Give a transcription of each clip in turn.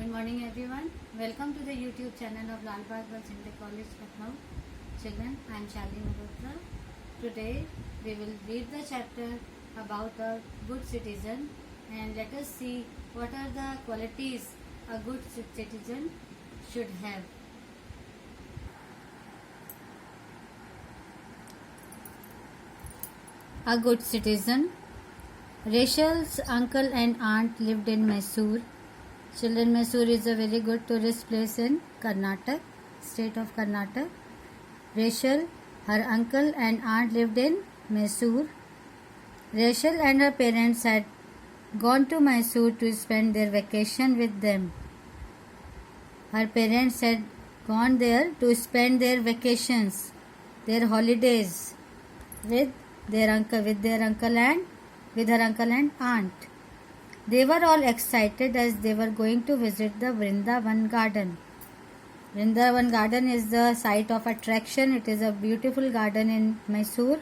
Good morning everyone. Welcome to the YouTube channel of Lal Bagh Girls Inter College, Lucknow. Children, I am Shalini Malhotra. Today we will read the chapter about a good citizen and let us see what are the qualities a good citizen should have. A good citizen. Rachel's uncle and aunt lived in Mysore. Children, Mysore is a very good tourist place in Karnataka, state of Karnataka. Rachel, her uncle and aunt lived in Mysore. Rachel and her parents had gone to Mysore to spend their vacation with them. Her parents had gone there to spend their vacations, their holidays with her uncle and aunt. They were all excited as they were going to visit the Vrindavan garden. Vrindavan garden is the site of attraction. It is a beautiful garden in Mysore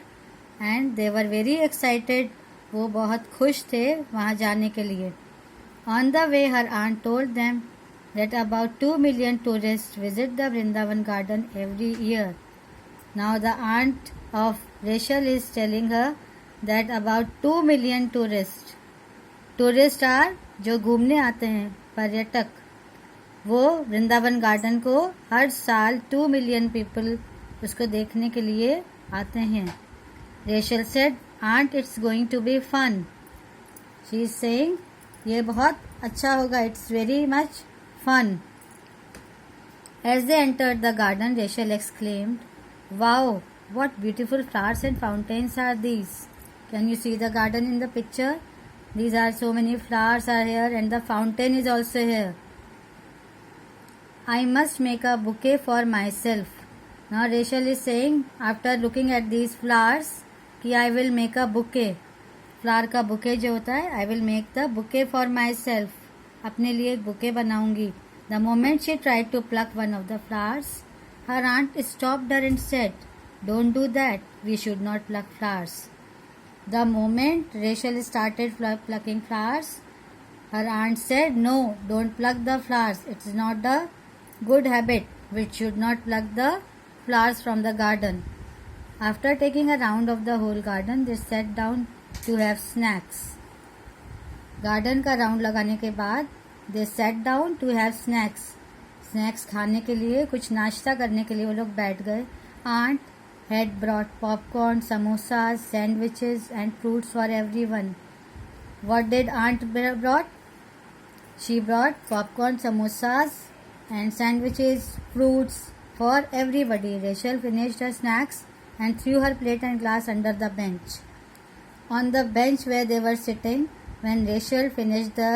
and they were very excited. वो बहुत खुश थे वहाँ जाने के लिए. On the way, her aunt told them that about 2 million tourists visit the Vrindavan garden every year. Now the aunt of Rachel is telling her that about 2 million tourists are जो घूमने आते हैं, पर्यटक, वो वृंदावन गार्डन को हर साल 2 million people उसको देखने के लिए आते हैं. Rachel said, aunt, it's going to be fun. She is saying ये बहुत अच्छा होगा, it's very much fun. As they entered the garden, Rachel exclaimed, wow, what beautiful flowers and fountains are these. Can you see the garden in the picture? These are so many flowers are here and the fountain is also here. I must make a bouquet for myself. Now Rachel is saying after looking at these flowers कि I will make a bouquet. Flower का bouquet जो होता है, I will make the bouquet for myself. अपने लिए एक bouquet बनाऊंगी. The moment she tried to pluck one of the flowers, her aunt stopped her and said, "Don't do that. We should not pluck flowers." The moment Rachel started plucking flowers, her aunt said, "No, don't pluck the flowers. It's not a good habit. We should not pluck the flowers from the garden." After taking a round of the whole garden, they sat down to have snacks. Garden का round लगाने के बाद they sat down to have snacks. Snacks खाने के लिए, कुछ नाश्ता करने के लिए वो लोग बैठ गए. Aunt had brought popcorn, samosas, sandwiches and fruits for everyone. What did aunt brought? She brought popcorn, samosas and sandwiches, fruits for everybody. Rachel finished her snacks and threw her plate and glass under the bench. On the bench where they were sitting, when Rachel finished the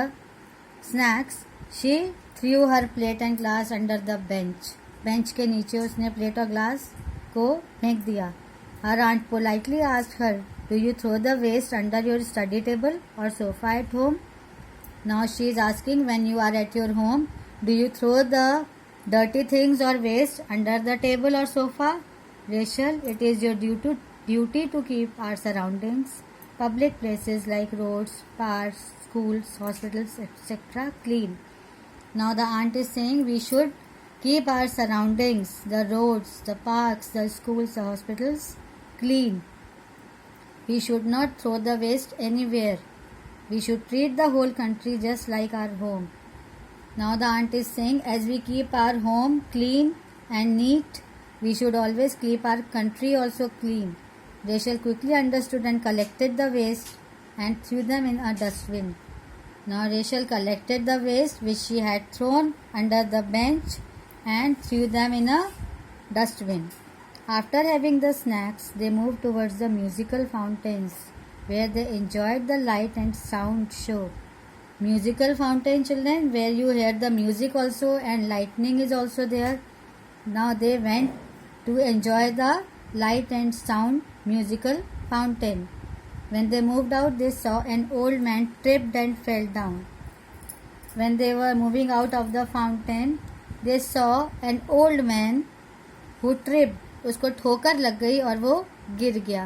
snacks, she threw her plate and glass under the bench. Bench के नीचे उसने plate और glass को फेंक दिया. Her aunt politely asked her, "Do you throw the waste under your study table or sofa at home?" Now she is asking, when you are at your home, do you throw the dirty things or waste under the table or sofa? Rachel, it is your duty to keep our surroundings, public places like roads, parks, schools, hospitals, etc. clean. Now the aunt is saying we should keep our surroundings, the roads, the parks, the schools, the hospitals clean. We should not throw the waste anywhere. We should treat the whole country just like our home. Now the aunt is saying as we keep our home clean and neat, we should always keep our country also clean. Rachel quickly understood and collected the waste and threw them in a dustbin. Now Rachel collected the waste which she had thrown under the bench and threw them in a dustbin. After having the snacks, they moved towards the musical fountains where they enjoyed the light and sound show. Musical fountain, children, where you hear the music also and lightning is also there. Now they went to enjoy the light and sound musical fountain. When they moved out, they saw an old man tripped and fell down. When they were moving out of the fountain, they saw an old man who tripped. उसको ठोकर लग गई और वो गिर गया.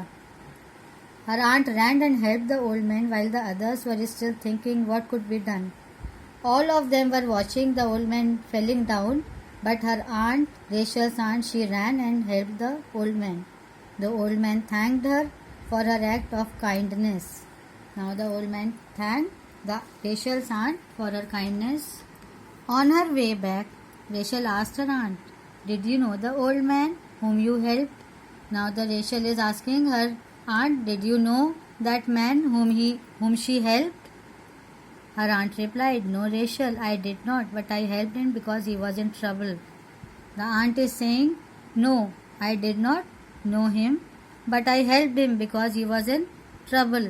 Her aunt ran and helped the old man while the others were still thinking what could be done. All of them were watching the old man falling down, but her aunt, Rachel's aunt, she ran and helped the old man. The old man thanked her for her act of kindness. Now the old man thanked the Rachel's aunt for her kindness. On her way back, Rachel asked her aunt, "Did you know the old man whom you helped?" Now the Rachel is asking her aunt, "Did you know that man whom she helped?" Her aunt replied, "No, Rachel, I did not, but I helped him because he was in trouble." The aunt is saying, "No, I did not know him, but I helped him because he was in trouble."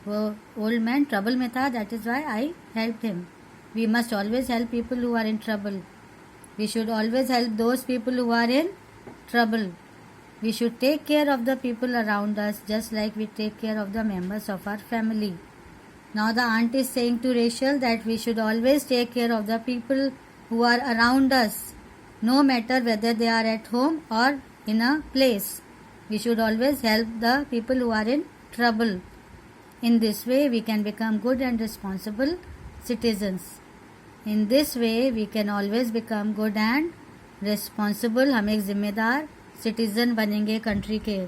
वो old man trouble में था, that is why I helped him. We must always help people who are in trouble. We should always help those people who are in trouble. We should take care of the people around us just like we take care of the members of our family. Now the aunt is saying to Rachel that we should always take care of the people who are around us, no matter whether they are at home or in a place. We should always help the people who are in trouble. In this way we can become good and responsible citizens. In this way we can always become good and responsible. हम एक जिम्मेदार citizen बनेंगे country के.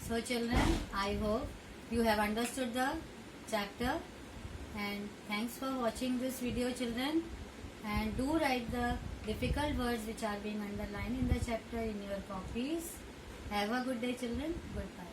So children, I hope you have understood the chapter, and thanks for watching this video children, and do write the difficult words which are being underlined in the chapter in your copies. Have a good day children. Goodbye.